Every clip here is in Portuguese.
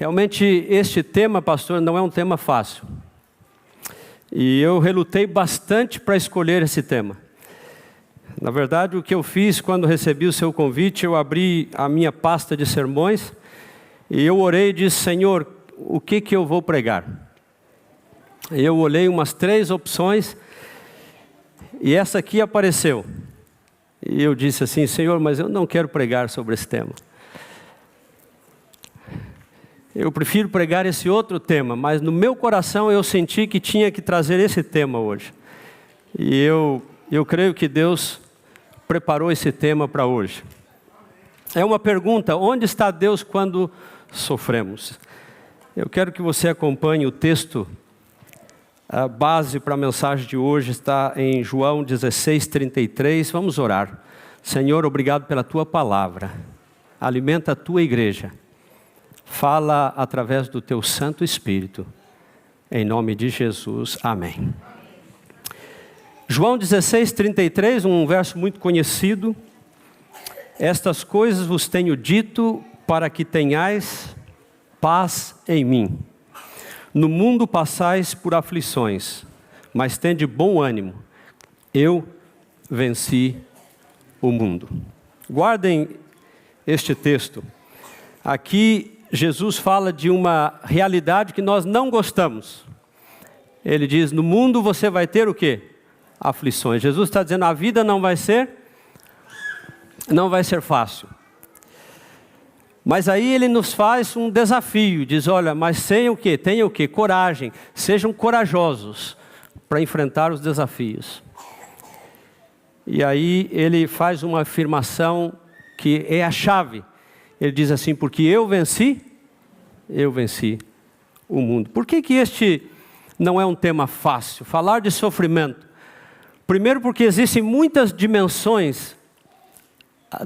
Realmente este tema, pastor, não é um tema fácil. E eu relutei bastante para escolher esse tema. Na verdade, o que eu fiz quando recebi o seu convite, eu abri a minha pasta de sermões e eu orei e disse: Senhor, o que eu vou pregar? Eu olhei umas 3 opções e essa aqui apareceu. E eu disse assim: Senhor, mas eu não quero pregar sobre esse tema. Eu prefiro pregar esse outro tema, mas no meu coração eu senti que tinha que trazer esse tema hoje. E eu creio que Deus preparou esse tema para hoje. É uma pergunta: onde está Deus quando sofremos? Eu quero que você acompanhe o texto. A base para a mensagem de hoje está em João 16:33. Vamos orar. Senhor, obrigado pela Tua palavra. Alimenta a Tua igreja. Fala através do Teu Santo Espírito. Em nome de Jesus. Amém. João 16:33, um verso muito conhecido. Estas coisas vos tenho dito para que tenhais paz em mim. No mundo passais por aflições, mas tende bom ânimo. Eu venci o mundo. Guardem este texto. Aqui Jesus fala de uma realidade que nós não gostamos. Ele diz: no mundo você vai ter o quê? Aflições. Jesus está dizendo: a vida não vai ser fácil. Mas aí ele nos faz um desafio, diz: olha, mas tenham o quê? Tenham o quê? Coragem, sejam corajosos para enfrentar os desafios. E aí ele faz uma afirmação que é a chave. Ele diz assim: porque eu venci o mundo. Por que este não é um tema fácil? Falar de sofrimento. Primeiro, porque existem muitas dimensões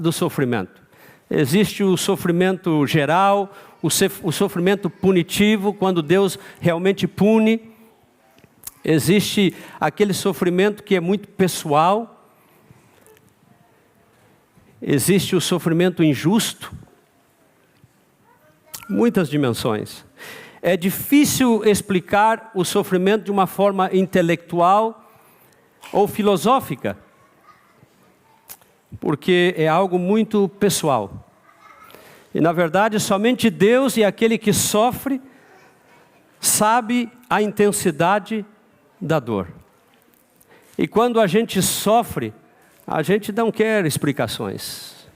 do sofrimento. Existe o sofrimento geral, o sofrimento punitivo, quando Deus realmente pune. Existe aquele sofrimento que é muito pessoal. Existe o sofrimento injusto. Muitas dimensões. É difícil explicar o sofrimento de uma forma intelectual ou filosófica, porque é algo muito pessoal. E na verdade somente Deus e aquele que sofre sabe a intensidade da dor. E quando a gente sofre, a gente não quer explicações.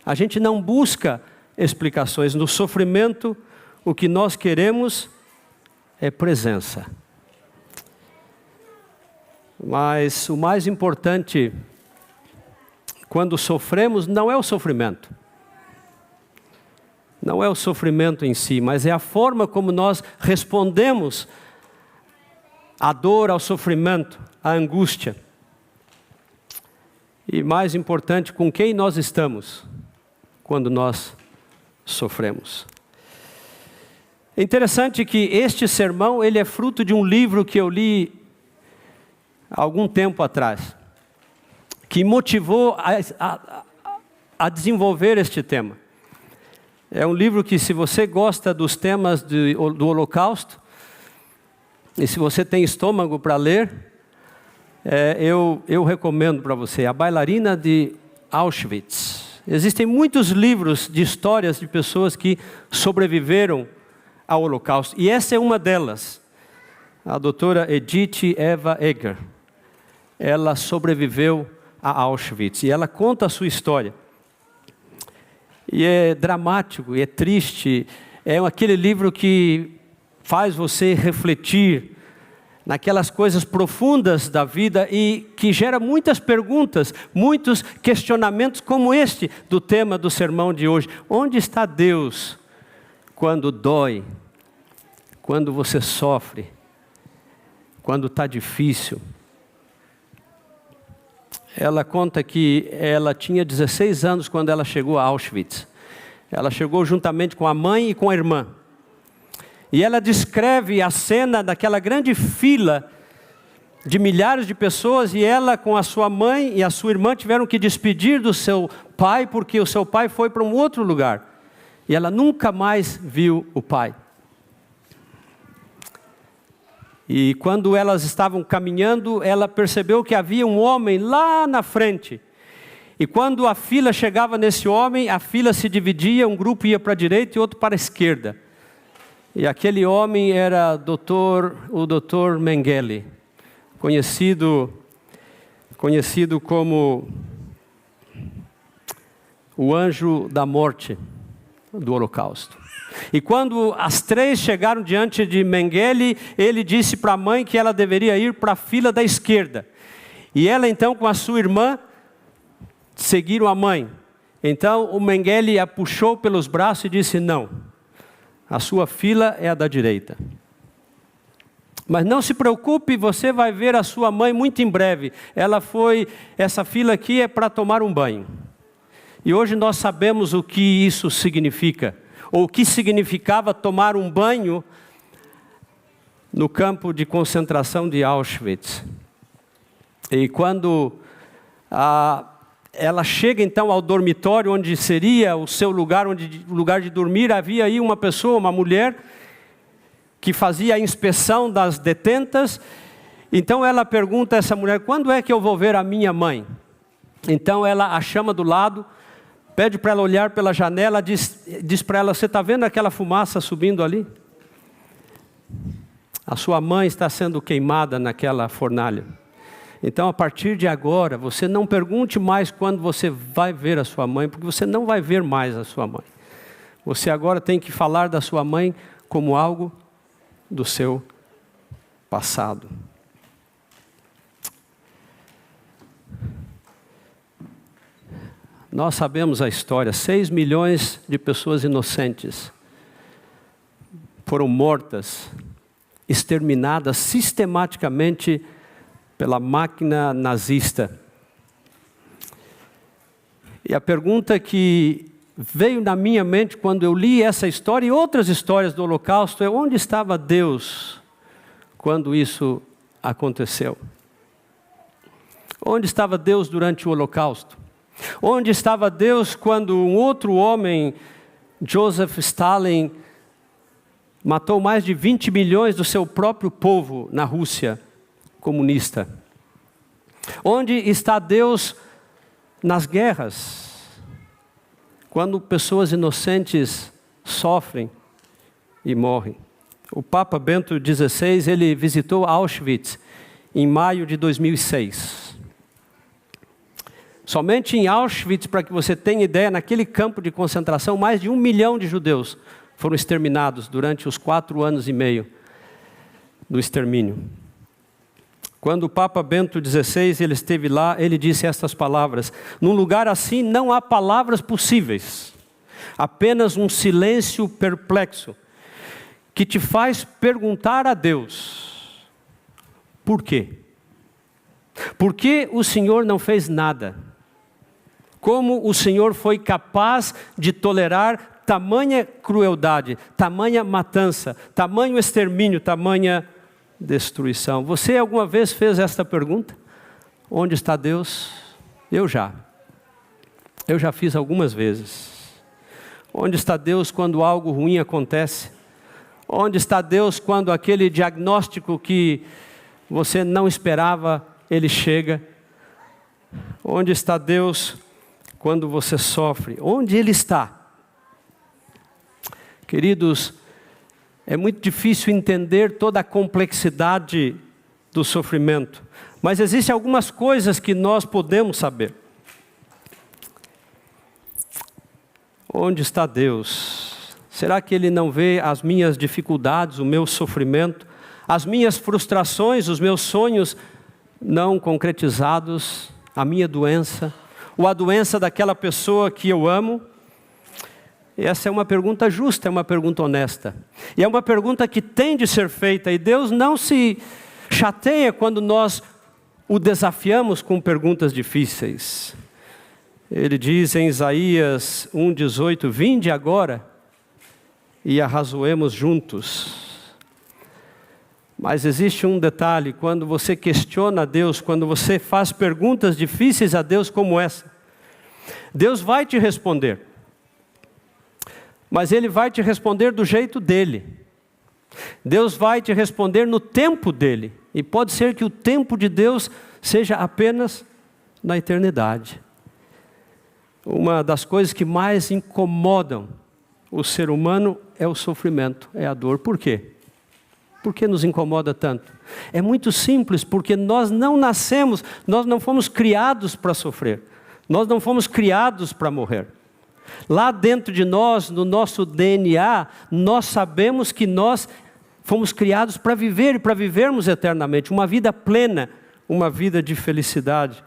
A gente não busca explicações. No sofrimento, o que nós queremos é presença. Mas o mais importante, quando sofremos, não é o sofrimento. Não é o sofrimento em si, mas é a forma como nós respondemos à dor, ao sofrimento, à angústia. E mais importante, com quem nós estamos quando nós sofremos. É interessante que este sermão, ele é fruto de um livro que eu li há algum tempo atrás, que motivou a desenvolver este tema. É um livro que, se você gosta dos temas do Holocausto, e se você tem estômago para ler, eu recomendo para você, A Bailarina de Auschwitz. Existem muitos livros de histórias de pessoas que sobreviveram ao Holocausto, e essa é uma delas. A doutora Edith Eva Eger, ela sobreviveu a Auschwitz, e ela conta a sua história. E é dramático, e é triste, é aquele livro que faz você refletir naquelas coisas profundas da vida e que gera muitas perguntas, muitos questionamentos como este do tema do sermão de hoje. Onde está Deus quando dói, quando você sofre, quando está difícil? Ela conta que ela tinha 16 anos quando ela chegou a Auschwitz. Ela chegou juntamente com a mãe e com a irmã. E ela descreve a cena daquela grande fila de milhares de pessoas, e ela com a sua mãe e a sua irmã tiveram que despedir do seu pai, porque o seu pai foi para um outro lugar. E ela nunca mais viu o pai. E quando elas estavam caminhando, ela percebeu que havia um homem lá na frente. E quando a fila chegava nesse homem, a fila se dividia, um grupo ia para a direita e outro para a esquerda. E aquele homem era o Dr. Mengele, conhecido como o anjo da morte do Holocausto. E quando as três chegaram diante de Mengele, ele disse para a mãe que ela deveria ir para a fila da esquerda. E ela então com a sua irmã seguiram a mãe. Então o Mengele a puxou pelos braços e disse: não, a sua fila é a da direita. Mas não se preocupe, você vai ver a sua mãe muito em breve. Essa fila aqui é para tomar um banho. E hoje nós sabemos o que isso significa, ou o que significava tomar um banho no campo de concentração de Auschwitz. E quando ela chega então ao dormitório, onde seria o seu lugar, o lugar de dormir, havia aí uma pessoa, uma mulher, que fazia a inspeção das detentas. Então ela pergunta a essa mulher: quando é que eu vou ver a minha mãe? Então ela a chama do lado, pede para ela olhar pela janela, diz para ela: você está vendo aquela fumaça subindo ali? A sua mãe está sendo queimada naquela fornalha. Então, a partir de agora, você não pergunte mais quando você vai ver a sua mãe, porque você não vai ver mais a sua mãe. Você agora tem que falar da sua mãe como algo do seu passado. Nós sabemos a história: 6 milhões de pessoas inocentes foram mortas, exterminadas sistematicamente pela máquina nazista. E a pergunta que veio na minha mente quando eu li essa história e outras histórias do Holocausto é: onde estava Deus quando isso aconteceu? Onde estava Deus durante o Holocausto? Onde estava Deus quando um outro homem, Joseph Stalin, matou mais de 20 milhões do seu próprio povo na Rússia comunista? Onde está Deus nas guerras, quando pessoas inocentes sofrem e morrem? O Papa Bento XVI, ele visitou Auschwitz em maio de 2006. Somente em Auschwitz, para que você tenha ideia, naquele campo de concentração, mais de 1 milhão de judeus foram exterminados durante os 4 anos e meio do extermínio. Quando o Papa Bento XVI ele esteve lá, ele disse estas palavras: num lugar assim não há palavras possíveis, apenas um silêncio perplexo, que te faz perguntar a Deus: por quê? Por que o Senhor não fez nada? Como o Senhor foi capaz de tolerar tamanha crueldade, tamanha matança, tamanho extermínio, tamanha destruição? Você alguma vez fez esta pergunta? Onde está Deus? Eu já fiz algumas vezes. Onde está Deus quando algo ruim acontece? Onde está Deus quando aquele diagnóstico que você não esperava, ele chega? Onde está Deus quando você sofre? Onde Ele está? Queridos, é muito difícil entender toda a complexidade do sofrimento, mas existem algumas coisas que nós podemos saber. Onde está Deus? Será que Ele não vê as minhas dificuldades, o meu sofrimento, as minhas frustrações, os meus sonhos não concretizados, a minha doença, ou a doença daquela pessoa que eu amo? Essa é uma pergunta justa, é uma pergunta honesta. E é uma pergunta que tem de ser feita, e Deus não se chateia quando nós o desafiamos com perguntas difíceis. Ele diz em Isaías 1,18: vinde agora e arrazoemos juntos. Mas existe um detalhe: quando você questiona a Deus, quando você faz perguntas difíceis a Deus como essa, Deus vai te responder. Mas Ele vai te responder do jeito dEle. Deus vai te responder no tempo dele. E pode ser que o tempo de Deus seja apenas na eternidade. Uma das coisas que mais incomodam o ser humano é o sofrimento, é a dor. Por quê? Por que nos incomoda tanto? É muito simples, porque nós não nascemos, nós não fomos criados para sofrer. Nós não fomos criados para morrer. Lá dentro de nós, no nosso DNA, nós sabemos que nós fomos criados para viver e para vivermos eternamente, uma vida plena, uma vida de felicidade.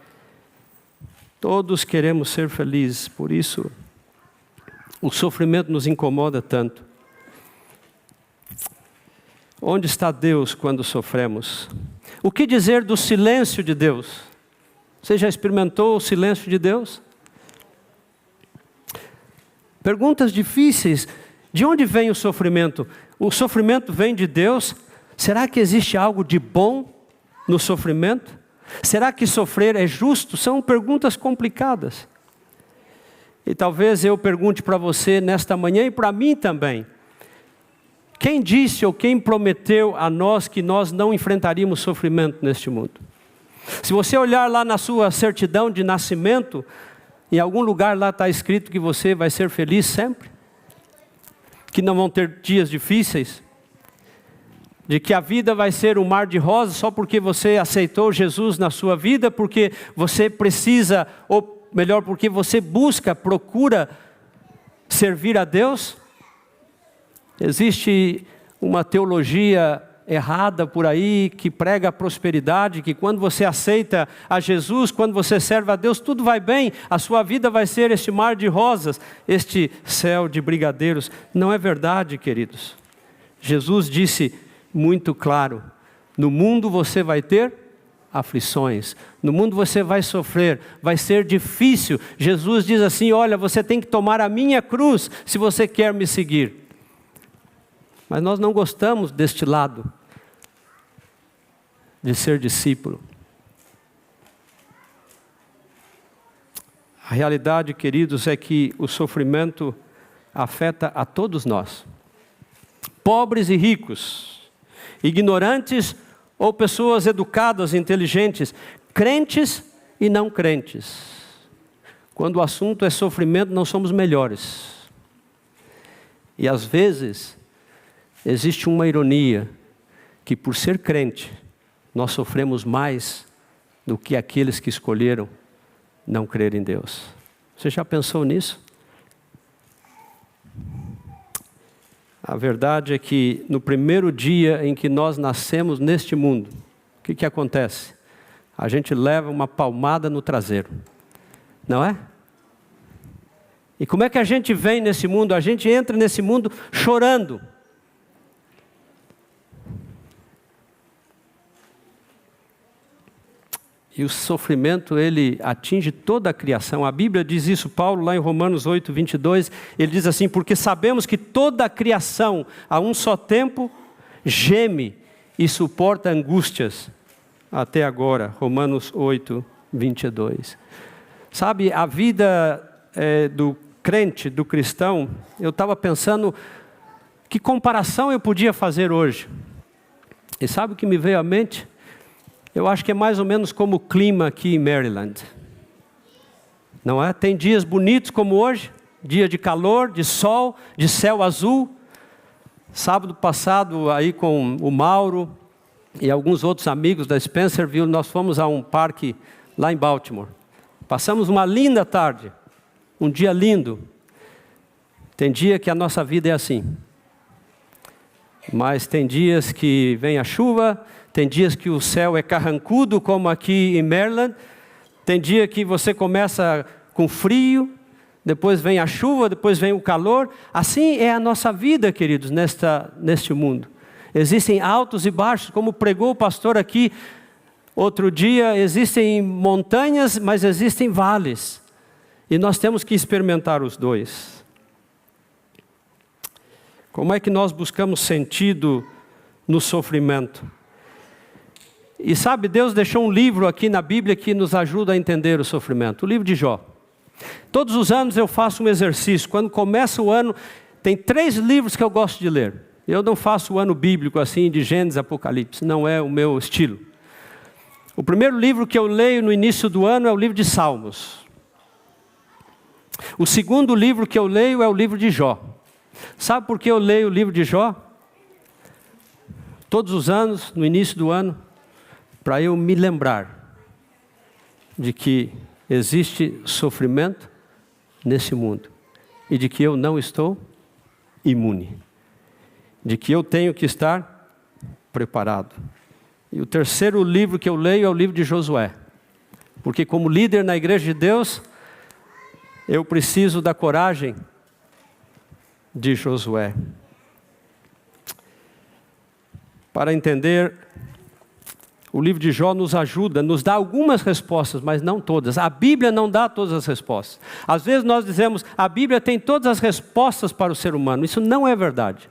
Todos queremos ser felizes, por isso o sofrimento nos incomoda tanto. Onde está Deus quando sofremos? O que dizer do silêncio de Deus? Você já experimentou o silêncio de Deus? Perguntas difíceis. De onde vem o sofrimento? O sofrimento vem de Deus? Será que existe algo de bom no sofrimento? Será que sofrer é justo? São perguntas complicadas. E talvez eu pergunte para você nesta manhã e para mim também. Quem disse ou quem prometeu a nós que nós não enfrentaríamos sofrimento neste mundo? Se você olhar lá na sua certidão de nascimento, em algum lugar lá está escrito que você vai ser feliz sempre? Que não vão ter dias difíceis? De que a vida vai ser um mar de rosas só porque você aceitou Jesus na sua vida, porque você precisa, ou melhor, porque você busca, procura servir a Deus? Existe uma teologia errada por aí, que prega a prosperidade, que quando você aceita a Jesus, quando você serve a Deus, tudo vai bem, a sua vida vai ser este mar de rosas, este céu de brigadeiros. Não é verdade, queridos. Jesus disse muito claro, no mundo você vai ter aflições, no mundo você vai sofrer, vai ser difícil. Jesus diz assim, olha, você tem que tomar a minha cruz, se você quer me seguir. Mas nós não gostamos deste lado de ser discípulo. A realidade, queridos, é que o sofrimento afeta a todos nós. Pobres e ricos, ignorantes ou pessoas educadas, inteligentes, crentes e não crentes. Quando o assunto é sofrimento, não somos melhores. E às vezes existe uma ironia, que por ser crente, nós sofremos mais do que aqueles que escolheram não crer em Deus. Você já pensou nisso? A verdade é que no primeiro dia em que nós nascemos neste mundo, o que acontece? A gente leva uma palmada no traseiro, não é? E como é que a gente vem nesse mundo? A gente entra nesse mundo chorando. E o sofrimento, ele atinge toda a criação. A Bíblia diz isso, Paulo, lá em Romanos 8, 22, ele diz assim, porque sabemos que toda a criação, a um só tempo, geme e suporta angústias até agora. Romanos 8, 22. Sabe, a vida do crente, do cristão, eu estava pensando, que comparação eu podia fazer hoje? E sabe o que me veio à mente? Eu acho que é mais ou menos como o clima aqui em Maryland. Não é? Tem dias bonitos como hoje, dia de calor, de sol, de céu azul. Sábado passado, aí com o Mauro e alguns outros amigos da Spencerville, nós fomos a um parque lá em Baltimore. Passamos uma linda tarde, um dia lindo. Tem dia que a nossa vida é assim. Mas tem dias que vem a chuva, tem dias que o céu é carrancudo, como aqui em Maryland. Tem dia que você começa com frio, depois vem a chuva, depois vem o calor. Assim é a nossa vida, queridos, neste mundo. Existem altos e baixos, como pregou o pastor aqui outro dia. Existem montanhas, mas existem vales. E nós temos que experimentar os dois. Como é que nós buscamos sentido no sofrimento? E sabe, Deus deixou um livro aqui na Bíblia que nos ajuda a entender o sofrimento. O livro de Jó. Todos os anos eu faço um exercício. Quando começa o ano, tem 3 livros que eu gosto de ler. Eu não faço o ano bíblico assim, de Gênesis, Apocalipse. Não é o meu estilo. O primeiro livro que eu leio no início do ano é o livro de Salmos. O segundo livro que eu leio é o livro de Jó. Sabe por que eu leio o livro de Jó? Todos os anos, no início do ano, para eu me lembrar de que existe sofrimento nesse mundo e de que eu não estou imune, de que eu tenho que estar preparado. E o terceiro livro que eu leio é o livro de Josué, porque como líder na igreja de Deus, eu preciso da coragem de Josué. Para entender, o livro de Jó nos ajuda, nos dá algumas respostas, mas não todas. A Bíblia não dá todas as respostas. Às vezes nós dizemos, a Bíblia tem todas as respostas para o ser humano. Isso não é verdade.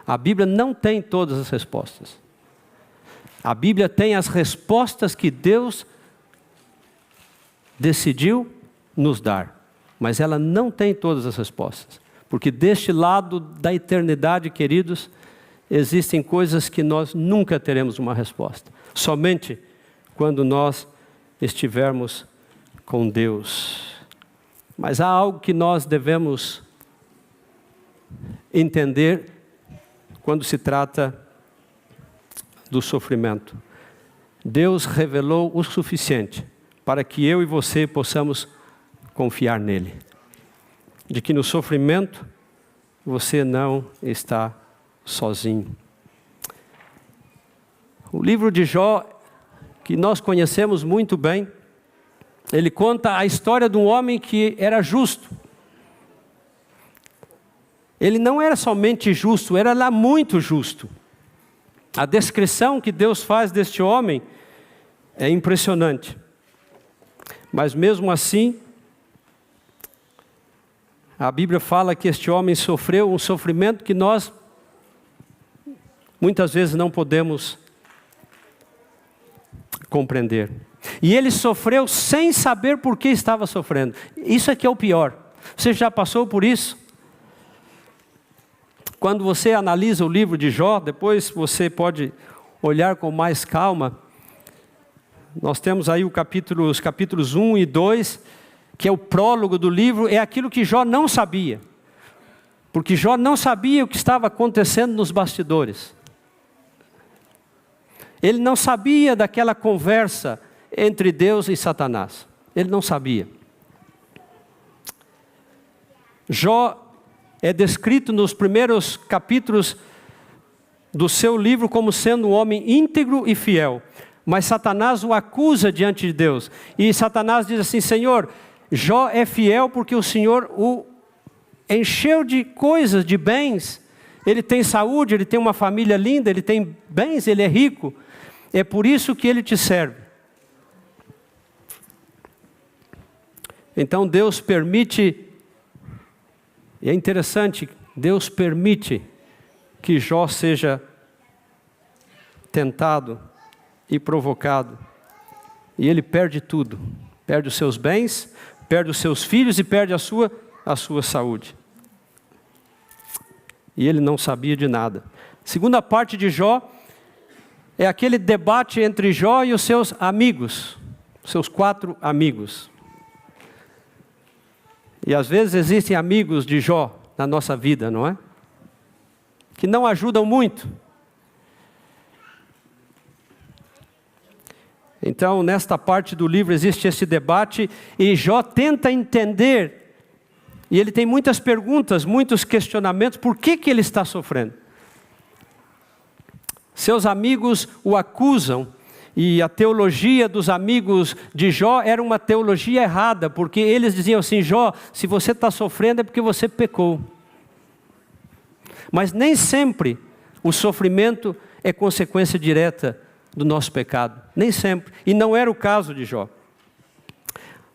A Bíblia não tem todas as respostas. A Bíblia tem as respostas que Deus decidiu nos dar. Mas ela não tem todas as respostas. Porque deste lado da eternidade, queridos, existem coisas que nós nunca teremos uma resposta. Somente quando nós estivermos com Deus. Mas há algo que nós devemos entender quando se trata do sofrimento. Deus revelou o suficiente para que eu e você possamos confiar nele. De que no sofrimento você não está sozinho. O livro de Jó, que nós conhecemos muito bem, ele conta a história de um homem que era justo. Ele não era somente justo, era lá muito justo. A descrição que Deus faz deste homem é impressionante. Mas mesmo assim, a Bíblia fala que este homem sofreu um sofrimento que nós muitas vezes não podemos compreender. E ele sofreu sem saber por que estava sofrendo. Isso é que é o pior. Você já passou por isso? Quando você analisa o livro de Jó, depois você pode olhar com mais calma. Nós temos aí os capítulos 1 e 2, que é o prólogo do livro, é aquilo que Jó não sabia. Porque Jó não sabia o que estava acontecendo nos bastidores. Ele não sabia daquela conversa entre Deus e Satanás. Ele não sabia. Jó é descrito nos primeiros capítulos do seu livro como sendo um homem íntegro e fiel. Mas Satanás o acusa diante de Deus. E Satanás diz assim, Senhor, Jó é fiel porque o Senhor o encheu de coisas, de bens. Ele tem saúde, ele tem uma família linda, ele tem bens, ele é rico. É por isso que ele te serve. Então Deus permite, e é interessante, Deus permite que Jó seja tentado e provocado. E ele perde tudo. Perde os seus bens, perde os seus filhos e perde a sua saúde. E ele não sabia de nada. Segunda parte de Jó é aquele debate entre Jó e os seus amigos, seus 4 amigos. E às vezes existem amigos de Jó na nossa vida, não é? Que não ajudam muito. Então, nesta parte do livro existe esse debate e Jó tenta entender. E ele tem muitas perguntas, muitos questionamentos. Por que ele está sofrendo? Seus amigos o acusam. E a teologia dos amigos de Jó era uma teologia errada. Porque eles diziam assim, Jó, se você está sofrendo é porque você pecou. Mas nem sempre o sofrimento é consequência direta do nosso pecado. Nem sempre. E não era o caso de Jó.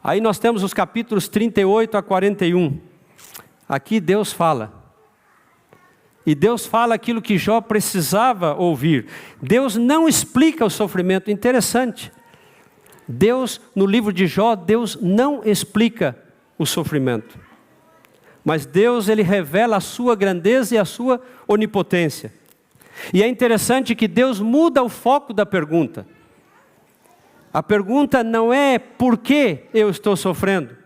Aí nós temos os capítulos 38 a 41. Aqui Deus fala. E Deus fala aquilo que Jó precisava ouvir. Deus não explica o sofrimento. Interessante. Deus, no livro de Jó, Deus não explica o sofrimento. Mas Deus, Ele revela a sua grandeza e a sua onipotência. E é interessante que Deus muda o foco da pergunta. A pergunta não é por que eu estou sofrendo,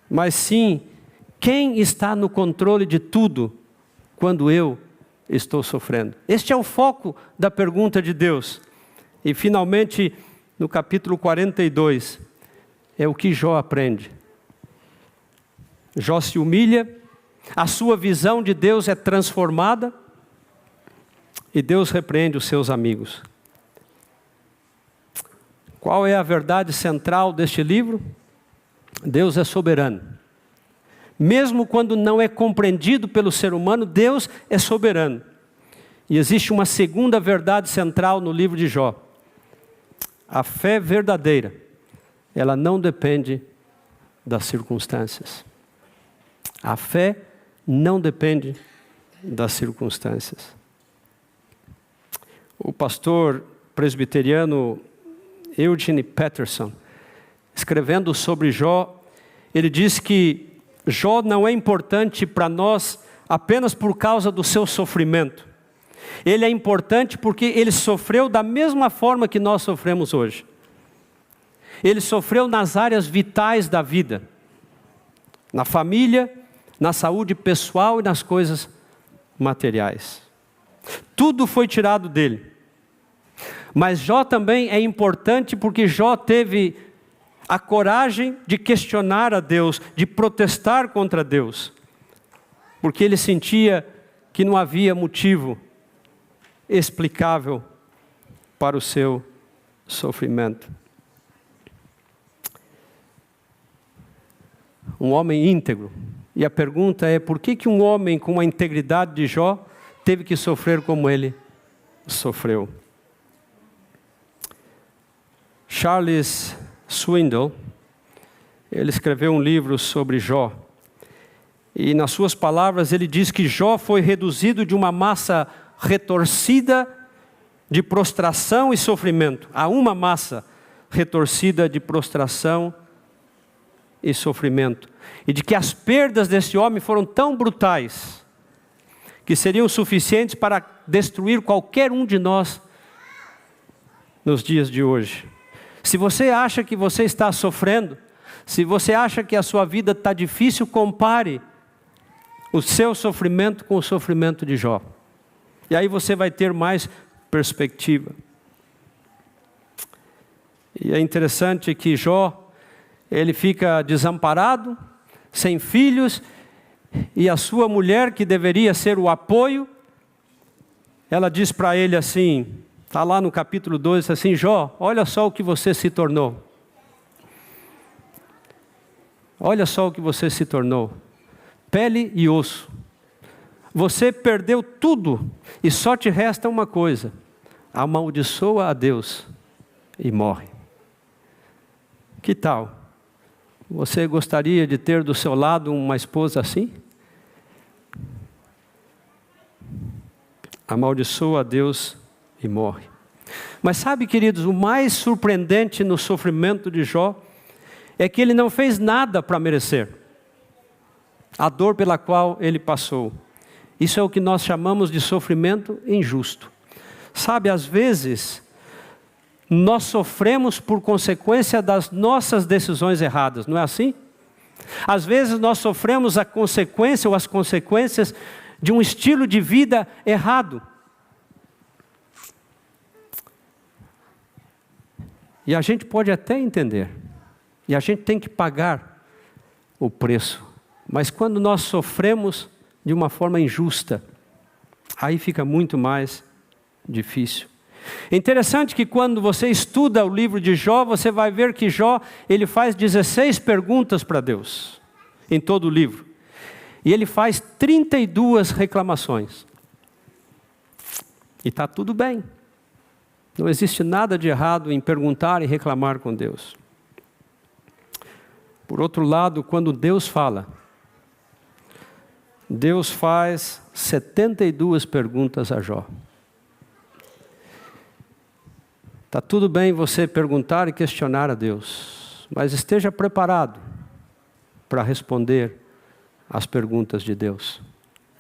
mas sim, quem está no controle de tudo quando eu estou sofrendo? Este é o foco da pergunta de Deus. E finalmente, no capítulo 42, é o que Jó aprende. Jó se humilha, a sua visão de Deus é transformada, e Deus repreende os seus amigos. Qual é a verdade central deste livro? Deus é soberano. Mesmo quando não é compreendido pelo ser humano, Deus é soberano. E existe uma segunda verdade central no livro de Jó. A fé verdadeira, ela não depende das circunstâncias. A fé não depende das circunstâncias. O pastor presbiteriano Eugene Peterson, escrevendo sobre Jó, ele diz que Jó não é importante para nós apenas por causa do seu sofrimento. Ele é importante porque ele sofreu da mesma forma que nós sofremos hoje. Ele sofreu nas áreas vitais da vida, na família, na saúde pessoal e nas coisas materiais. Tudo foi tirado dele. Mas Jó também é importante porque Jó teve a coragem de questionar a Deus, de protestar contra Deus, porque ele sentia que não havia motivo explicável para o seu sofrimento. Um homem íntegro. E a pergunta é, por que um homem com a integridade de Jó teve que sofrer como ele sofreu? Charles Swindoll, ele escreveu um livro sobre Jó. E nas suas palavras ele diz que Jó foi reduzido de uma massa retorcida de prostração e sofrimento a uma massa retorcida de prostração e sofrimento. E de que as perdas desse homem foram tão brutais que seriam suficientes para destruir qualquer um de nós nos dias de hoje. Se você acha que você está sofrendo, se você acha que a sua vida está difícil, compare o seu sofrimento com o sofrimento de Jó. E aí você vai ter mais perspectiva. E é interessante que Jó, ele fica desamparado, sem filhos, e a sua mulher, que deveria ser o apoio, ela diz para ele assim, está lá no capítulo 2, assim, Jó, olha só o que você se tornou. Olha só o que você se tornou. Pele e osso. Você perdeu tudo e só te resta uma coisa. Amaldiçoa a Deus e morre. Que tal? Você gostaria de ter do seu lado uma esposa assim? Amaldiçoa a Deus e morre. Mas sabe, queridos, o mais surpreendente no sofrimento de Jó é que ele não fez nada para merecer a dor pela qual ele passou. Isso é o que nós chamamos de sofrimento injusto. Sabe, às vezes, nós sofremos por consequência das nossas decisões erradas, não é assim? Às vezes nós sofremos a consequência ou as consequências de um estilo de vida errado. E a gente pode até entender, e a gente tem que pagar o preço. Mas quando nós sofremos de uma forma injusta, aí fica muito mais difícil. É interessante que quando você estuda o livro de Jó, você vai ver que Jó, ele faz 16 perguntas para Deus, em todo o livro. E ele faz 32 reclamações. E está tudo bem. Não existe nada de errado em perguntar e reclamar com Deus. Por outro lado, quando Deus fala, Deus faz 72 perguntas a Jó. Está tudo bem você perguntar e questionar a Deus, mas esteja preparado para responder às perguntas de Deus.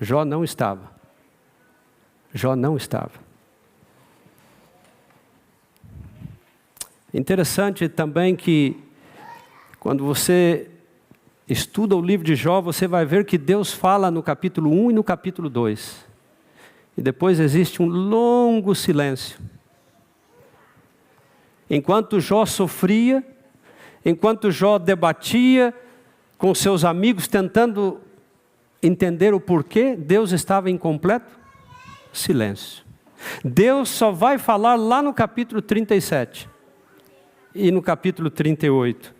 Jó não estava. Jó não estava. Interessante também que, quando você estuda o livro de Jó, você vai ver que Deus fala no capítulo 1 e no capítulo 2. E depois existe um longo silêncio. Enquanto Jó sofria, enquanto Jó debatia com seus amigos, tentando entender o porquê, Deus estava em completo silêncio. Deus só vai falar lá no capítulo 37 e no capítulo 38.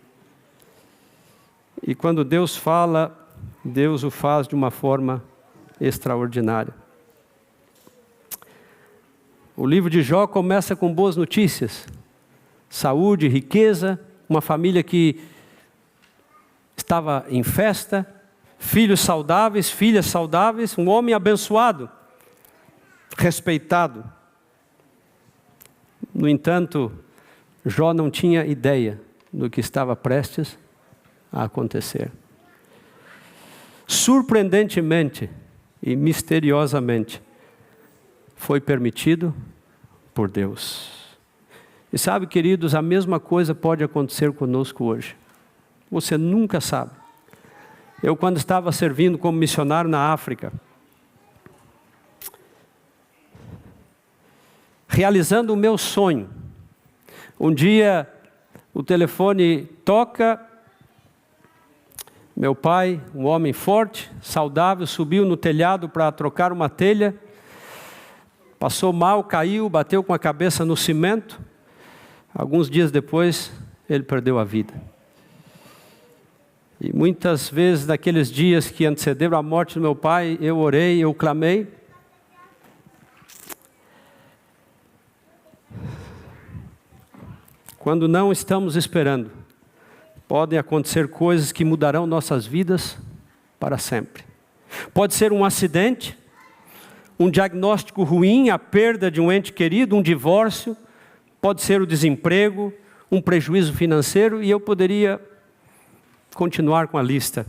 E quando Deus fala, Deus o faz de uma forma extraordinária. O livro de Jó começa com boas notícias. Saúde, riqueza, uma família que estava em festa, filhos saudáveis, filhas saudáveis, um homem abençoado, respeitado. No entanto, Jó não tinha ideia do que estava prestes a acontecer. Surpreendentemente e misteriosamente, foi permitido por Deus. E sabe, queridos, a mesma coisa pode acontecer conosco hoje. Você nunca sabe. Eu, quando estava servindo como missionário na África, realizando o meu sonho, um dia o telefone toca, meu pai, um homem forte, saudável, subiu no telhado para trocar uma telha, passou mal, caiu, bateu com a cabeça no cimento. Alguns dias depois, ele perdeu a vida. E muitas vezes, naqueles dias que antecederam a morte do meu pai, eu orei, eu clamei. Quando não estamos esperando, podem acontecer coisas que mudarão nossas vidas para sempre. Pode ser um acidente, um diagnóstico ruim, a perda de um ente querido, um divórcio, pode ser o desemprego, um prejuízo financeiro, e eu poderia continuar com a lista.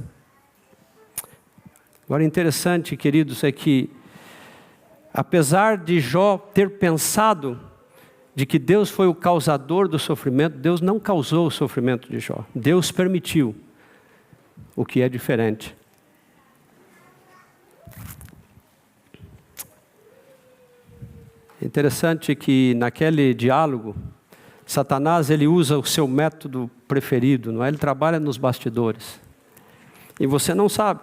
Agora, interessante, queridos, é que, apesar de Jó ter pensado de que Deus foi o causador do sofrimento, Deus não causou o sofrimento de Jó. Deus permitiu, o que é diferente. Interessante que naquele diálogo, Satanás ele usa o seu método preferido, não é? Ele trabalha nos bastidores. E você não sabe.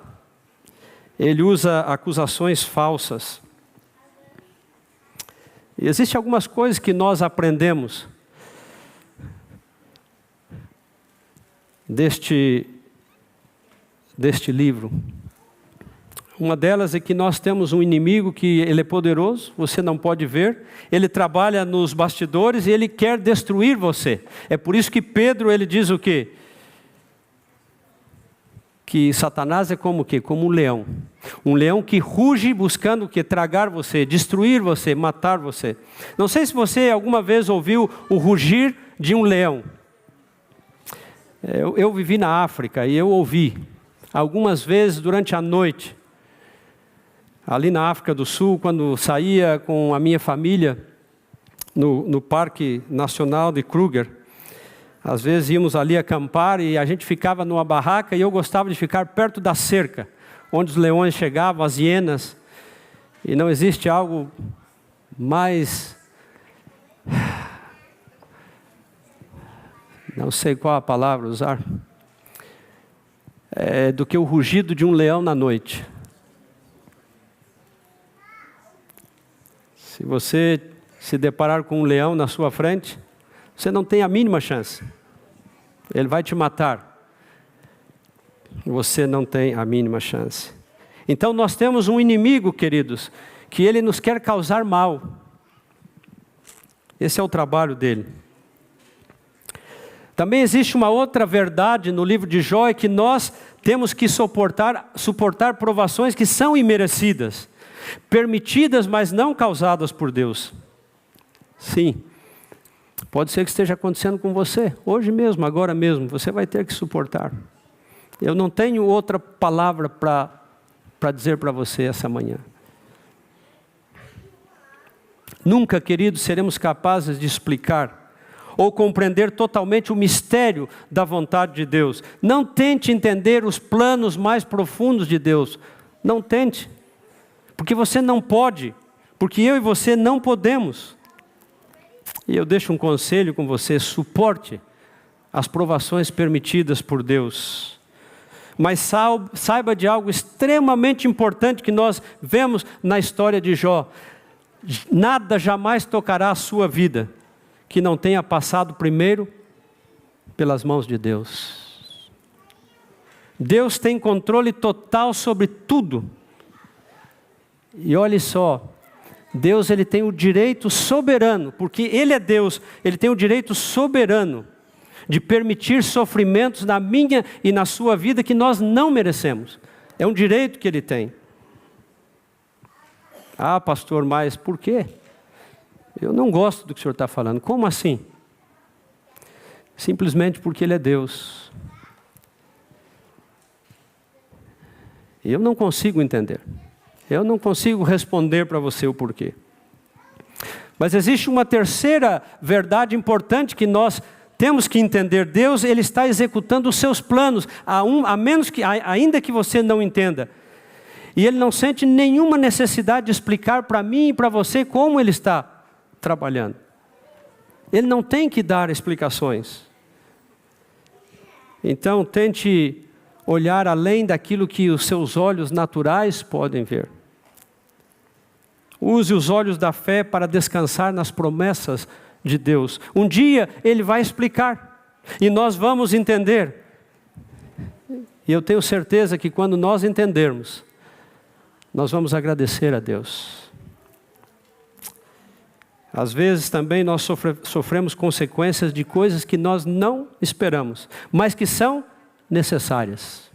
Ele usa acusações falsas. E existem algumas coisas que nós aprendemos deste livro. Uma delas é que nós temos um inimigo que ele é poderoso, você não pode ver, ele trabalha nos bastidores e ele quer destruir você. É por isso que Pedro ele diz o quê? Que Satanás é como o quê? Como um leão. Um leão que ruge buscando o quê? Tragar você, destruir você, matar você. Não sei se você alguma vez ouviu o rugir de um leão. Eu vivi na África e eu ouvi algumas vezes durante a noite. Ali na África do Sul, quando saía com a minha família no Parque Nacional de Kruger, às vezes íamos ali acampar e a gente ficava numa barraca e eu gostava de ficar perto da cerca, onde os leões chegavam, as hienas, e não existe algo mais, não sei qual a palavra usar, do que o rugido de um leão na noite. Se você se deparar com um leão na sua frente, você não tem a mínima chance. Ele vai te matar. Você não tem a mínima chance. Então nós temos um inimigo, queridos, que ele nos quer causar mal. Esse é o trabalho dele. Também existe uma outra verdade no livro de Jó, é que nós temos que suportar provações que são imerecidas. Permitidas, mas não causadas por Deus. Sim, pode ser que esteja acontecendo com você, hoje mesmo, agora mesmo, você vai ter que suportar. Eu não tenho outra palavra para dizer para você essa manhã. Nunca, queridos, seremos capazes de explicar ou compreender totalmente o mistério da vontade de Deus. Não tente entender os planos mais profundos de Deus. Não tente, porque você não pode, porque eu e você não podemos. E eu deixo um conselho com você: suporte as provações permitidas por Deus. Mas saiba de algo extremamente importante que nós vemos na história de Jó. Nada jamais tocará a sua vida que não tenha passado primeiro pelas mãos de Deus. Deus tem controle total sobre tudo. E olhe só, Deus ele tem o direito soberano, porque Ele é Deus, Ele tem o direito soberano de permitir sofrimentos na minha e na sua vida que nós não merecemos. É um direito que Ele tem. Ah, pastor, mas por quê? Eu não gosto do que o senhor está falando. Como assim? Simplesmente porque Ele é Deus. Eu não consigo entender. Eu não consigo responder para você o porquê. Mas existe uma terceira verdade importante que nós temos que entender. Deus, Ele está executando os seus planos, ainda que você não entenda. E Ele não sente nenhuma necessidade de explicar para mim e para você como Ele está trabalhando. Ele não tem que dar explicações. Então, tente olhar além daquilo que os seus olhos naturais podem ver. Use os olhos da fé para descansar nas promessas de Deus. Um dia Ele vai explicar e nós vamos entender. E eu tenho certeza que quando nós entendermos, nós vamos agradecer a Deus. Às vezes também nós sofremos consequências de coisas que nós não esperamos, mas que são necessárias.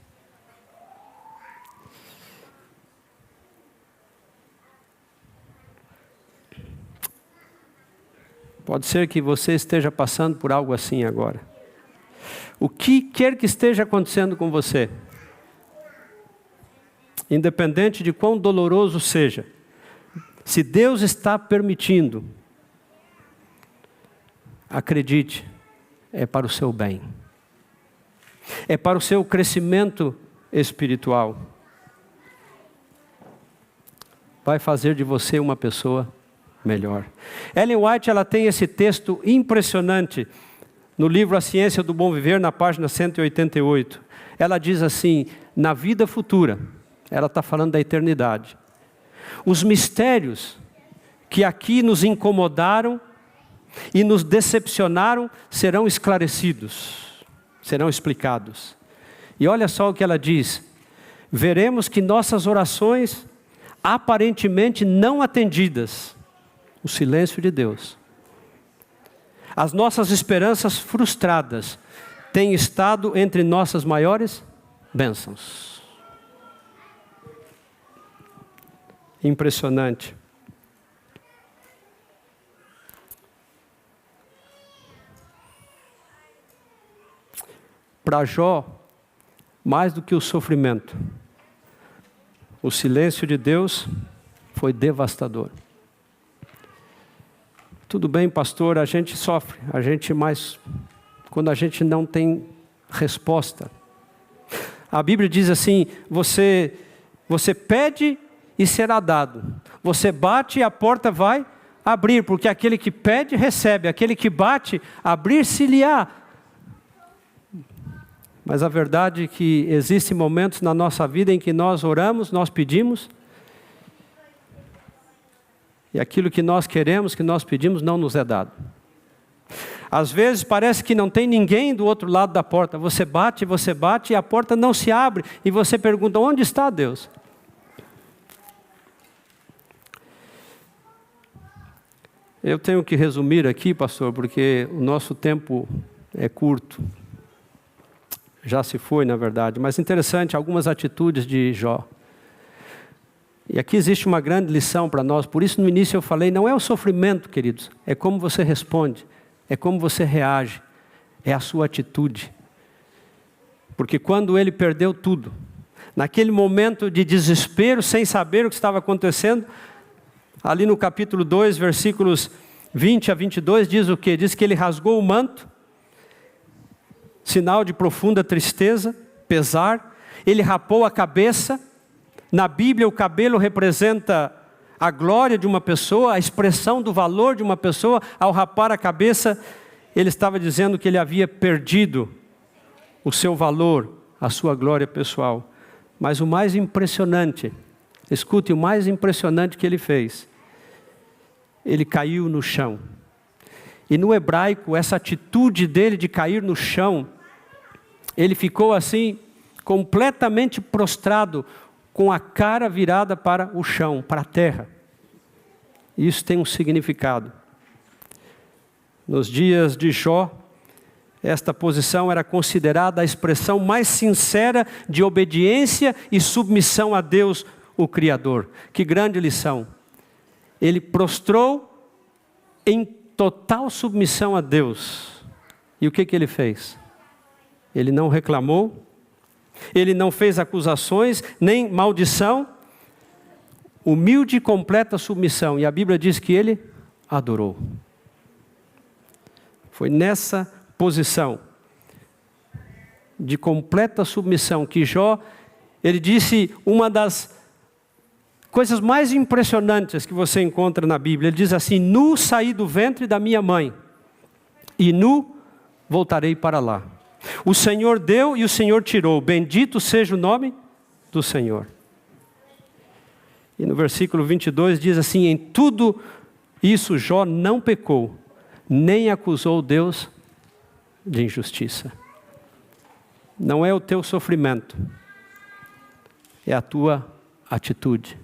Pode ser que você esteja passando por algo assim agora. O que quer que esteja acontecendo com você, independente de quão doloroso seja, se Deus está permitindo, acredite, é para o seu bem. É para o seu crescimento espiritual. Vai fazer de você uma pessoa melhor. Ellen White, ela tem esse texto impressionante no livro A Ciência do Bom Viver, na página 188. Ela diz assim: na vida futura, ela está falando da eternidade, os mistérios que aqui nos incomodaram e nos decepcionaram serão esclarecidos, serão explicados. E olha só o que ela diz: veremos que nossas orações aparentemente não atendidas, o silêncio de Deus, as nossas esperanças frustradas, têm estado entre nossas maiores bênçãos. Impressionante. Para Jó, mais do que o sofrimento, o silêncio de Deus foi devastador. Tudo bem, pastor, a gente sofre, mas quando a gente não tem resposta. A Bíblia diz assim: você pede e será dado. Você bate e a porta vai abrir, porque aquele que pede, recebe. Aquele que bate, abrir-se-lhe-á. Mas a verdade é que existem momentos na nossa vida em que nós oramos, nós pedimos, e aquilo que nós queremos, que nós pedimos, não nos é dado. Às vezes parece que não tem ninguém do outro lado da porta. Você bate e a porta não se abre. E você pergunta: onde está Deus? Eu tenho que resumir aqui, pastor, porque o nosso tempo é curto. Já se foi, na verdade. Mas interessante, algumas atitudes de Jó. E aqui existe uma grande lição para nós. Por isso no início eu falei, não é o sofrimento, queridos. É como você responde. É como você reage. É a sua atitude. Porque quando ele perdeu tudo, naquele momento de desespero, sem saber o que estava acontecendo, Ali no capítulo 2, versículos 20 a 22, diz o quê? Diz que ele rasgou o manto, sinal de profunda tristeza, pesar. Ele rapou a cabeça. Na Bíblia, o cabelo representa a glória de uma pessoa, a expressão do valor de uma pessoa. Ao rapar a cabeça, ele estava dizendo que ele havia perdido o seu valor, a sua glória pessoal. Mas o mais impressionante, escute, o mais impressionante que ele fez, ele caiu no chão. E no hebraico, essa atitude dele de cair no chão, ele ficou assim, completamente prostrado, com a cara virada para o chão, para a terra. Isso tem um significado. Nos dias de Jó, esta posição era considerada a expressão mais sincera de obediência e submissão a Deus, o Criador. Que grande lição! Ele prostrou em total submissão a Deus. E o que ele fez? Ele não reclamou, ele não fez acusações, nem maldição. Humilde e completa submissão. E a Bíblia diz que ele adorou. Foi nessa posição de completa submissão que Jó, ele disse uma das coisas mais impressionantes que você encontra na Bíblia. Ele diz assim: nu saí do ventre da minha mãe, e nu voltarei para lá. O Senhor deu e o Senhor tirou, bendito seja o nome do Senhor. E no versículo 22 diz assim: em tudo isso Jó não pecou, nem acusou Deus de injustiça. Não é o teu sofrimento, é a tua atitude.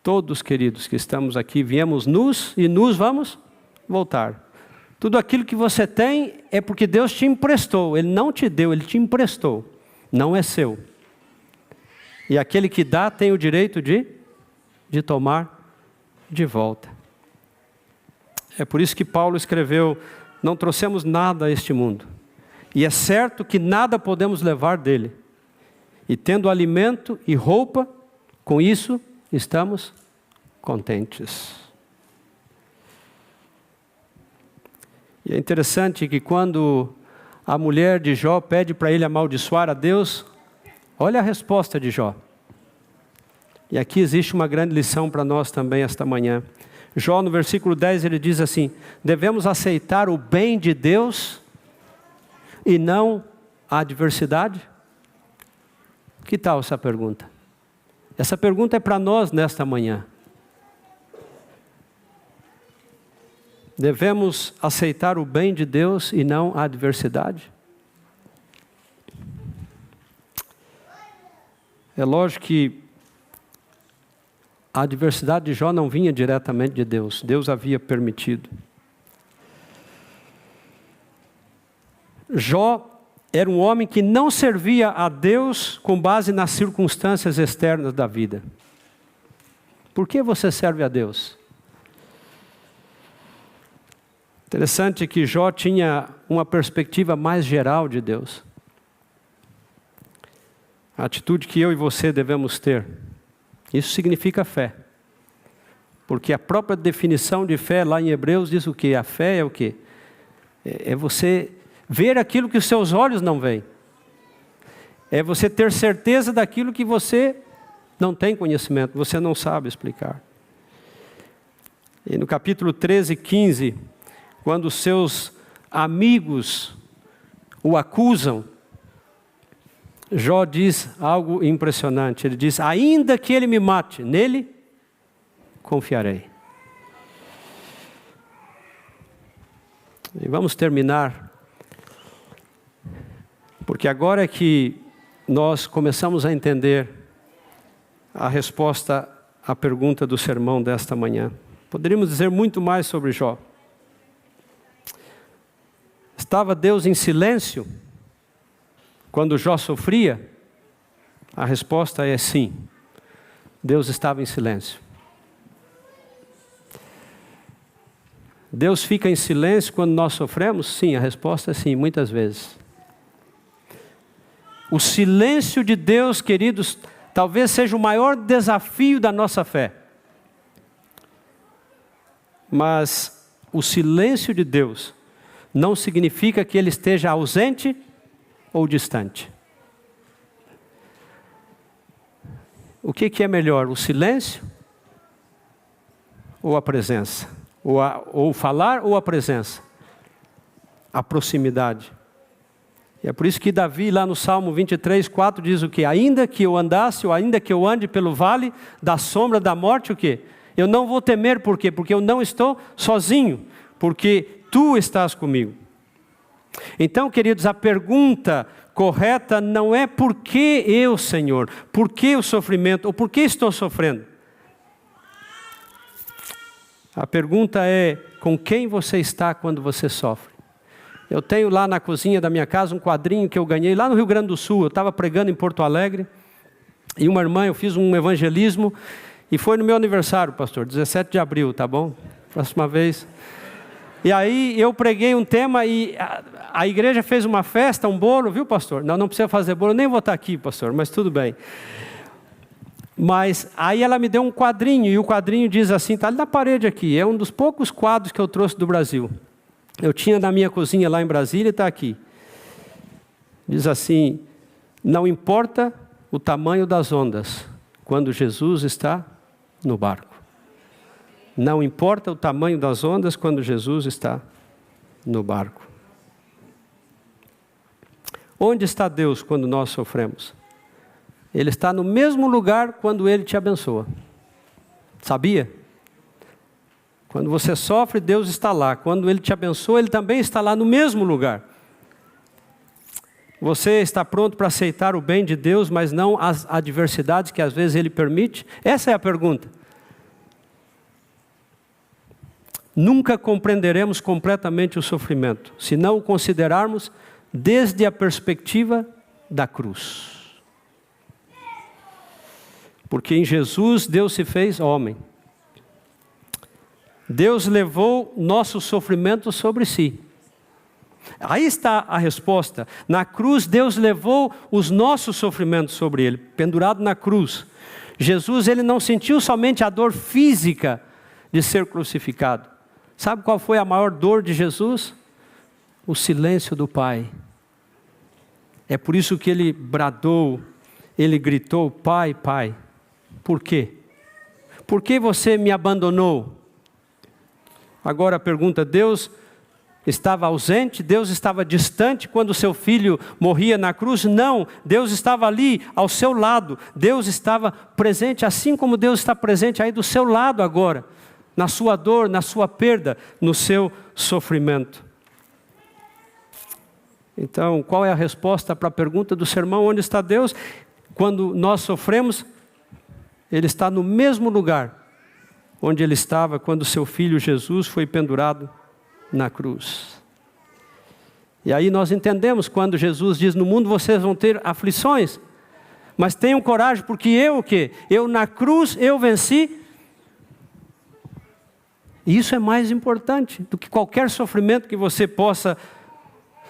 Todos, queridos, que estamos aqui, viemos nus e nus vamos voltar. Tudo aquilo que você tem é porque Deus te emprestou. Ele não te deu, Ele te emprestou. Não é seu. E aquele que dá tem o direito de tomar de volta. É por isso que Paulo escreveu: não trouxemos nada a este mundo. E é certo que nada podemos levar dele. E tendo alimento e roupa, com isso estamos contentes. E é interessante que quando a mulher de Jó pede para ele amaldiçoar a Deus, olha a resposta de Jó. E aqui existe uma grande lição para nós também esta manhã. Jó, no versículo 10, ele diz assim: devemos aceitar o bem de Deus e não a adversidade? Que tal essa pergunta? Essa pergunta é para nós nesta manhã. Devemos aceitar o bem de Deus e não a adversidade? É lógico que a adversidade de Jó não vinha diretamente de Deus. Deus havia permitido. Jó era um homem que não servia a Deus com base nas circunstâncias externas da vida. Por que você serve a Deus? Interessante que Jó tinha uma perspectiva mais geral de Deus. A atitude que eu e você devemos ter. Isso significa fé. Porque a própria definição de fé lá em Hebreus diz o quê? A fé é o quê? É você ver aquilo que os seus olhos não veem. É você ter certeza daquilo que você não tem conhecimento, você não sabe explicar. E no capítulo 13, 15, quando os seus amigos o acusam, Jó diz algo impressionante. Ele diz: ainda que ele me mate, nele confiarei. E vamos terminar, porque agora é que nós começamos a entender a resposta à pergunta do sermão desta manhã. Poderíamos dizer muito mais sobre Jó. Estava Deus em silêncio quando Jó sofria? A resposta é sim. Deus estava em silêncio. Deus fica em silêncio quando nós sofremos? Sim, a resposta é sim, muitas vezes. O silêncio de Deus, queridos, Talvez seja o maior desafio da nossa fé. Mas o silêncio de Deus não significa que Ele esteja ausente ou distante. O que é melhor, o silêncio ou a presença? Ou falar ou a presença? A proximidade. E é por isso que Davi, lá no Salmo 23, 4, diz o quê? Ainda que eu andasse, ou ainda que eu ande pelo vale da sombra da morte, o quê? Eu não vou temer, por quê? Porque eu não estou sozinho, porque Tu estás comigo. Então, queridos, a pergunta correta não é por que eu, Senhor? Por que o sofrimento? Ou por que estou sofrendo? A pergunta é, com quem você está quando você sofre? Eu tenho lá na cozinha da minha casa um quadrinho que eu ganhei lá no Rio Grande do Sul. Eu estava pregando em Porto Alegre, e uma irmã, eu fiz um evangelismo, e foi no meu aniversário, pastor, 17 de abril, tá bom? Próxima vez. E aí eu preguei um tema e a igreja fez uma festa, um bolo, viu, pastor? Não precisa fazer bolo, eu nem vou estar aqui, pastor, mas tudo bem. Mas aí ela me deu um quadrinho, e o quadrinho diz assim, está ali na parede aqui, é um dos poucos quadros que eu trouxe do Brasil. Eu tinha na minha cozinha lá em Brasília e está aqui. Diz assim, não importa o tamanho das ondas, quando Jesus está no barco. Não importa o tamanho das ondas, quando Jesus está no barco. Onde está Deus quando nós sofremos? Ele está no mesmo lugar quando Ele te abençoa. Sabia? Quando você sofre, Deus está lá. Quando Ele te abençoa, Ele também está lá no mesmo lugar. Você está pronto para aceitar o bem de Deus, mas não as adversidades que às vezes Ele permite? Essa é a pergunta. Nunca compreenderemos completamente o sofrimento, se não o considerarmos desde a perspectiva da cruz. Porque em Jesus, Deus se fez homem. Deus levou nosso sofrimento sobre si. Aí está a resposta. Na cruz, Deus levou os nossos sofrimentos sobre Ele, pendurado na cruz. Jesus, Ele não sentiu somente a dor física de ser crucificado. Sabe qual foi a maior dor de Jesus? O silêncio do Pai. É por isso que Ele bradou, Ele gritou, Pai, Pai. Por quê? Por que você me abandonou? Agora a pergunta, Deus estava ausente? Deus estava distante quando seu filho morria na cruz? Não, Deus estava ali ao seu lado. Deus estava presente, assim como Deus está presente aí do seu lado agora. Na sua dor, na sua perda, no seu sofrimento. Então, qual é a resposta para a pergunta do sermão? Onde está Deus? Quando nós sofremos, Ele está no mesmo lugar onde Ele estava quando seu filho Jesus foi pendurado na cruz. E aí nós entendemos quando Jesus diz, no mundo vocês vão ter aflições, mas tenham coragem, porque eu o quê? Eu na cruz, eu venci. E isso é mais importante do que qualquer sofrimento que você possa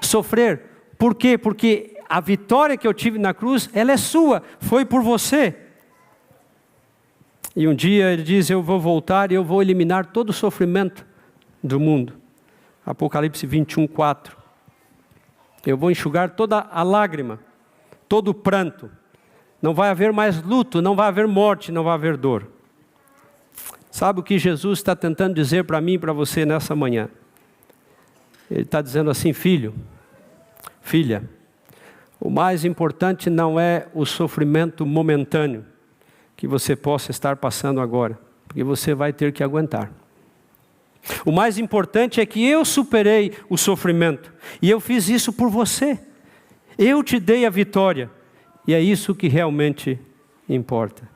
sofrer. Por quê? Porque a vitória que eu tive na cruz, ela é sua, foi por você. E um dia Ele diz, eu vou voltar e eu vou eliminar todo o sofrimento do mundo. Apocalipse 21, 4. Eu vou enxugar toda a lágrima, todo o pranto. Não vai haver mais luto, não vai haver morte, não vai haver dor. Sabe o que Jesus está tentando dizer para mim e para você nessa manhã? Ele está dizendo assim, filho, filha, o mais importante não é o sofrimento momentâneo que você possa estar passando agora, porque você vai ter que aguentar. O mais importante é que eu superei o sofrimento, e eu fiz isso por você. Eu te dei a vitória, e é isso que realmente importa.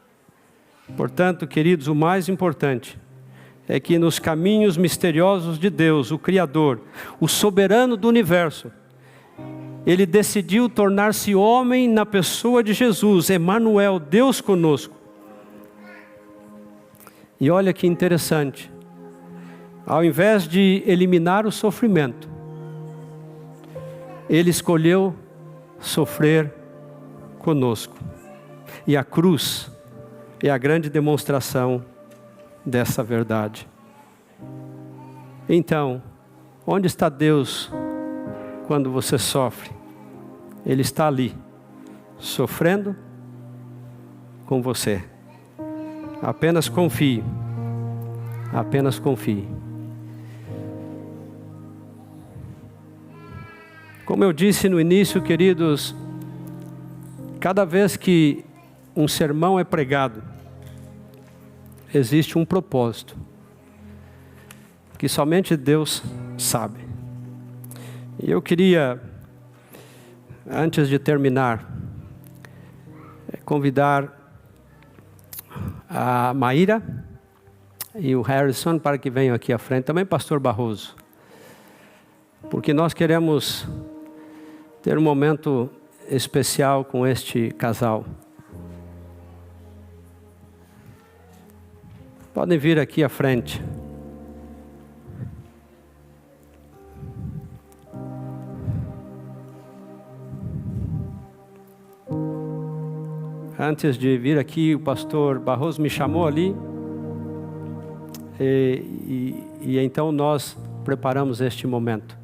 Portanto, queridos, o mais importante é que nos caminhos misteriosos de Deus, o Criador, o soberano do universo, Ele decidiu tornar-se homem na pessoa de Jesus, Emanuel, Deus conosco. E olha que interessante, ao invés de eliminar o sofrimento, Ele escolheu sofrer conosco. E a cruz é a grande demonstração dessa verdade. Então, onde está Deus quando você sofre? Ele está ali, sofrendo com você. Apenas confie. Apenas confie. Como eu disse no início, queridos, cada vez que um sermão é pregado, existe um propósito, que somente Deus sabe. E eu queria, antes de terminar, convidar a Maíra e o Harrison para que venham aqui à frente, também pastor Barroso, porque nós queremos ter um momento especial com este casal. Podem vir aqui à frente. Antes de vir aqui, o pastor Barroso me chamou ali. E então nós preparamos este momento.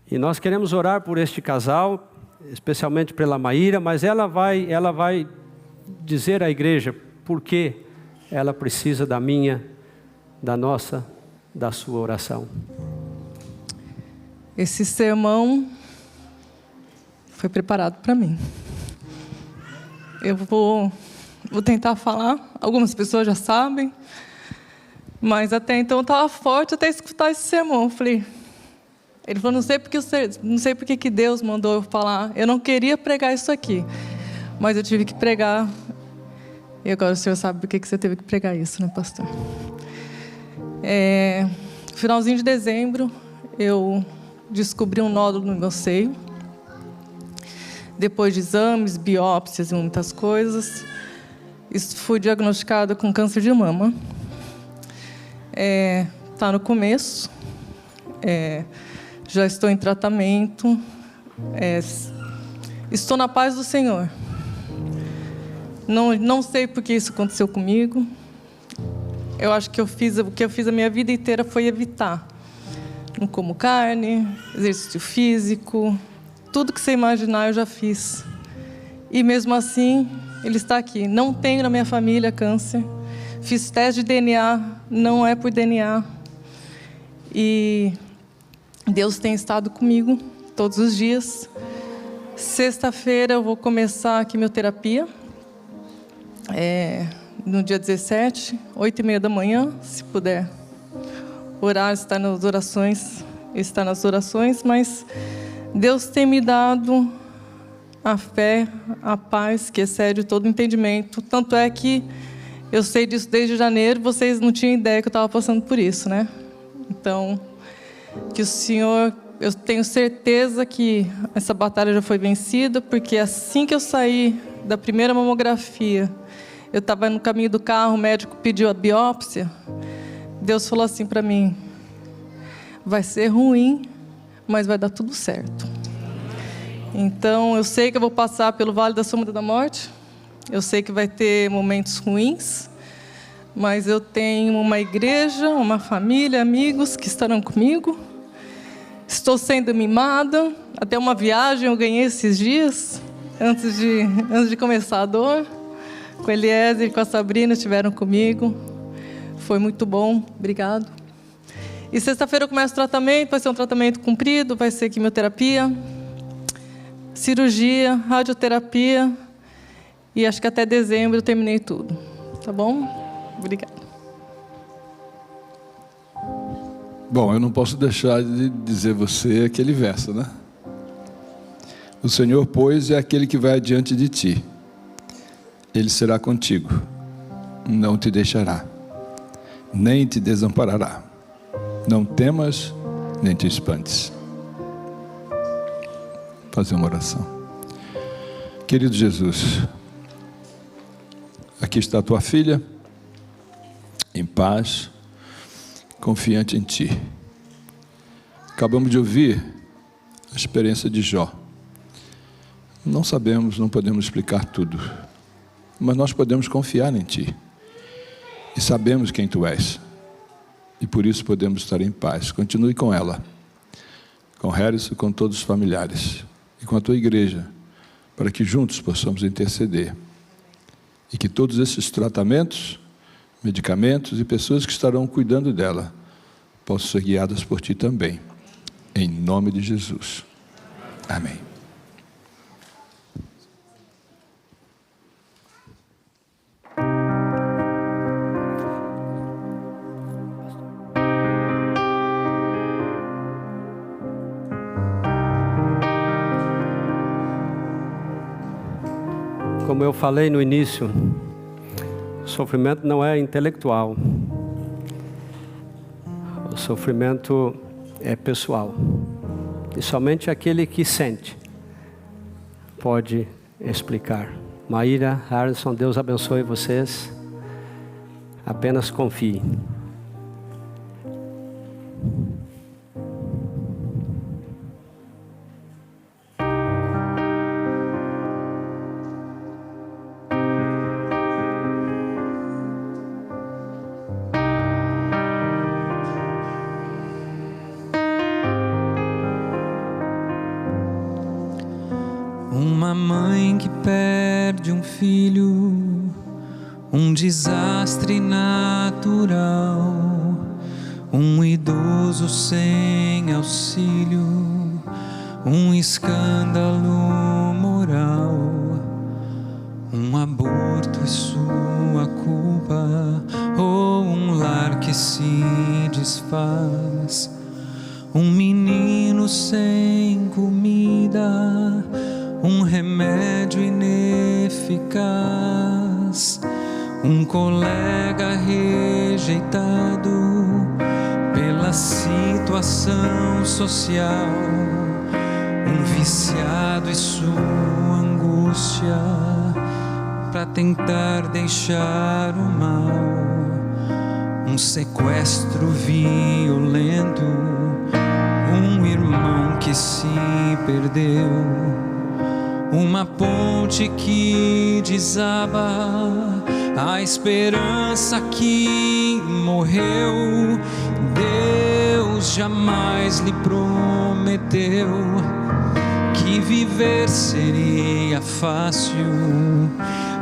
E nós queremos orar por este casal, especialmente pela Maíra, mas ela vai dizer à igreja por que ela precisa da minha, da nossa, da sua oração. Esse sermão foi preparado para mim. Eu vou tentar falar, algumas pessoas já sabem, mas até então eu estava forte até escutar esse sermão. Eu falei, ele falou, não sei porque que Deus mandou eu falar, eu não queria pregar isso aqui, mas eu tive que pregar, e agora o senhor sabe por que você teve que pregar isso, né, pastor? Finalzinho de dezembro, eu descobri um nódulo no meu seio. Depois de exames, biópsias e muitas coisas, fui diagnosticada com câncer de mama. Está no começo, já estou em tratamento, estou na paz do Senhor. Não sei por que isso aconteceu comigo. Eu acho que o que eu fiz a minha vida inteira foi evitar. Não como carne, exercício físico, tudo que você imaginar eu já fiz. E mesmo assim, ele está aqui. Não tenho na minha família câncer. Fiz teste de DNA, não é por DNA. E Deus tem estado comigo todos os dias. Sexta-feira eu vou começar a quimioterapia. No dia 17, 8h30 da manhã, se puder orar, está nas orações, mas Deus tem me dado a fé, a paz que excede todo entendimento. Tanto é que eu sei disso desde janeiro, vocês não tinham ideia que eu estava passando por isso, né? Então, que o Senhor, eu tenho certeza que essa batalha já foi vencida, porque assim que eu saí da primeira mamografia, eu estava no caminho do carro, o médico pediu a biópsia, Deus falou assim para mim, vai ser ruim, mas vai dar tudo certo. Então, eu sei que eu vou passar pelo vale da sombra da morte, eu sei que vai ter momentos ruins, mas eu tenho uma igreja, uma família, amigos que estarão comigo. Estou sendo mimada, até uma viagem eu ganhei esses dias, antes de começar a dor. Com a Eliezer e com a Sabrina estiveram comigo, foi muito bom, obrigado. E sexta-feira eu começo o tratamento, vai ser um tratamento comprido, vai ser quimioterapia, cirurgia, radioterapia, e acho que até dezembro eu terminei tudo, tá bom? Obrigada. Bom, eu não posso deixar de dizer a você aquele verso, né? O Senhor, pois, é aquele que vai adiante de ti. Ele será contigo, não te deixará, nem te desamparará. Não temas, nem te espantes. Fazer uma oração. Querido Jesus, aqui está a tua filha, em paz, confiante em ti. Acabamos de ouvir a experiência de Jó. Não sabemos, não podemos explicar tudo, mas nós podemos confiar em Ti. E sabemos quem Tu és. E por isso podemos estar em paz. Continue com ela, com Harrison, com todos os familiares e com a Tua igreja, para que juntos possamos interceder. E que todos esses tratamentos, medicamentos e pessoas que estarão cuidando dela possam ser guiadas por Ti também. Em nome de Jesus. Amém. Como eu falei no início, o sofrimento não é intelectual. O sofrimento é pessoal. E somente aquele que sente pode explicar. Maíra, Harrison, Deus abençoe vocês. Apenas confie. Uma mãe que perde um filho, um desastre natural, um idoso sem auxílio, um escândalo moral, um aborto e sua culpa, ou um lar que se desfaz, um menino sem comida, um remédio ineficaz, um colega rejeitado pela situação social, um viciado e sua angústia para tentar deixar o mal, um sequestro violento, um irmão que se perdeu, uma ponte que desaba, a esperança que morreu. Deus jamais lhe prometeu que viver seria fácil.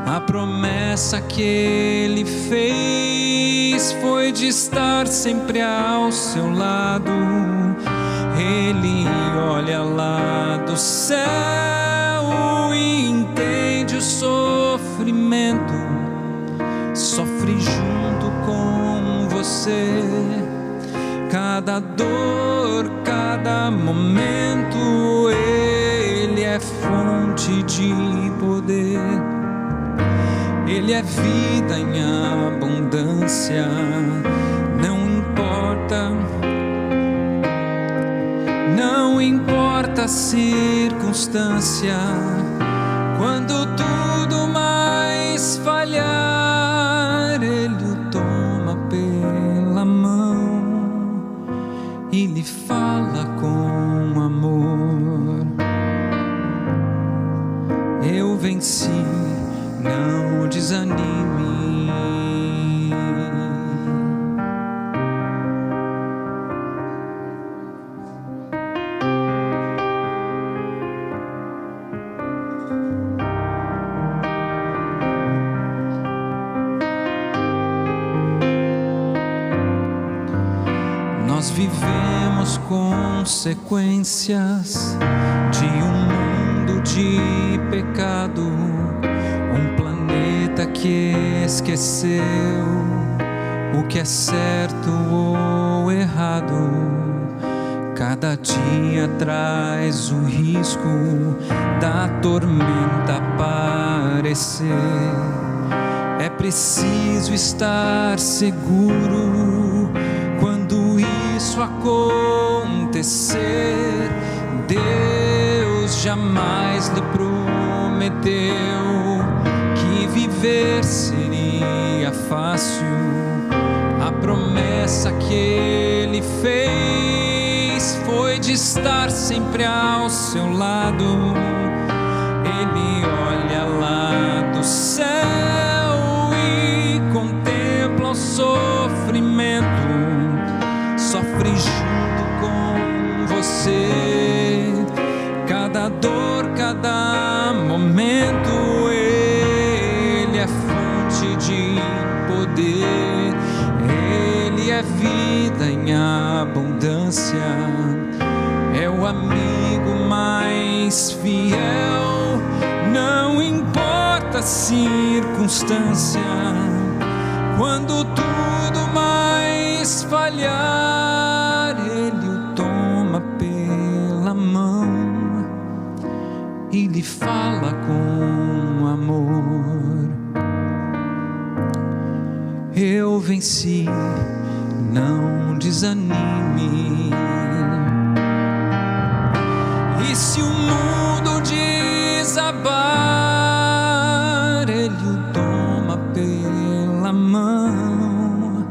A promessa que Ele fez foi de estar sempre ao seu lado. Ele olha lá do céu e entende o sofrimento, sofre junto com você. Cada dor, cada momento, Ele é fonte de poder. Ele é vida em abundância. Não importa a circunstância, quando tudo mais falhar, Ele o toma pela mão e lhe fala com amor. Eu venci, não desanime. Nós vivemos consequências de um mundo de pecado, um planeta que esqueceu o que é certo ou errado. Cada dia traz o risco da tormenta aparecer. É preciso estar seguro quando isso acontecer. Deus jamais lhe prometeu que viver seria fácil. A promessa que Ele fez foi de estar sempre ao seu lado. ele olha lá do céu e contempla o sofrimento, sofre junto com você, cada dor, cada momento. Ele é fonte de poder, ele é vida em abundância, é o amigo mais fiel. Não importa a circunstância, quando tudo mais falhar, ele o toma pela mão e lhe fala com amor. Eu venci, não desanime. E se o mundo desabar, ele o toma pela mão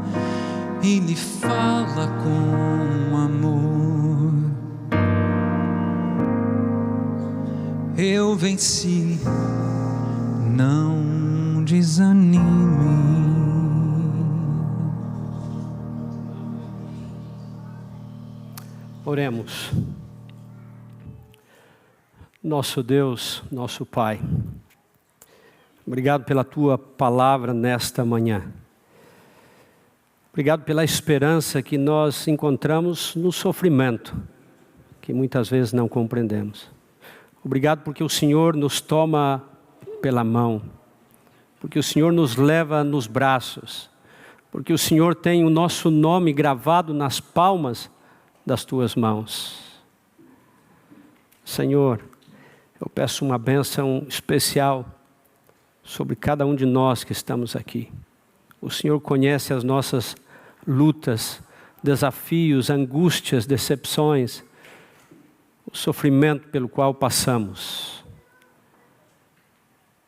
e lhe fala com amor. Eu venci, não desanime. Oremos. Nosso Deus, nosso Pai, obrigado pela Tua palavra nesta manhã. Obrigado pela esperança que nós encontramos no sofrimento, que muitas vezes não compreendemos. Obrigado porque o Senhor nos toma pela mão, porque o Senhor nos leva nos braços, porque o Senhor tem o nosso nome gravado nas palmas das Tuas mãos. Senhor, eu peço uma bênção especial sobre cada um de nós que estamos aqui. O Senhor conhece as nossas lutas, desafios, angústias, decepções, o sofrimento pelo qual passamos.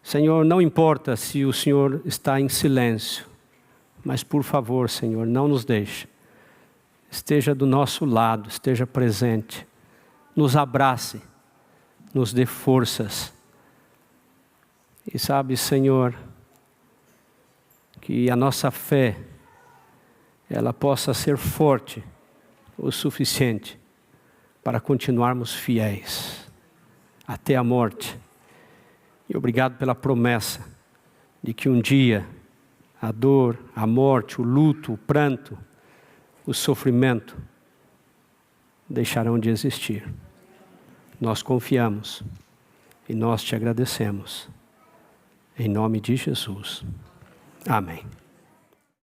Senhor, não importa se o Senhor está em silêncio, mas por favor, Senhor, não nos deixe. Esteja do nosso lado, esteja presente, nos abrace, nos dê forças. E sabe, Senhor, que a nossa fé, ela possa ser forte o suficiente para continuarmos fiéis até a morte. E obrigado pela promessa de que um dia a dor, a morte, o luto, o pranto, o sofrimento deixarão de existir. Nós confiamos e nós te agradecemos. Em nome de Jesus. Amém.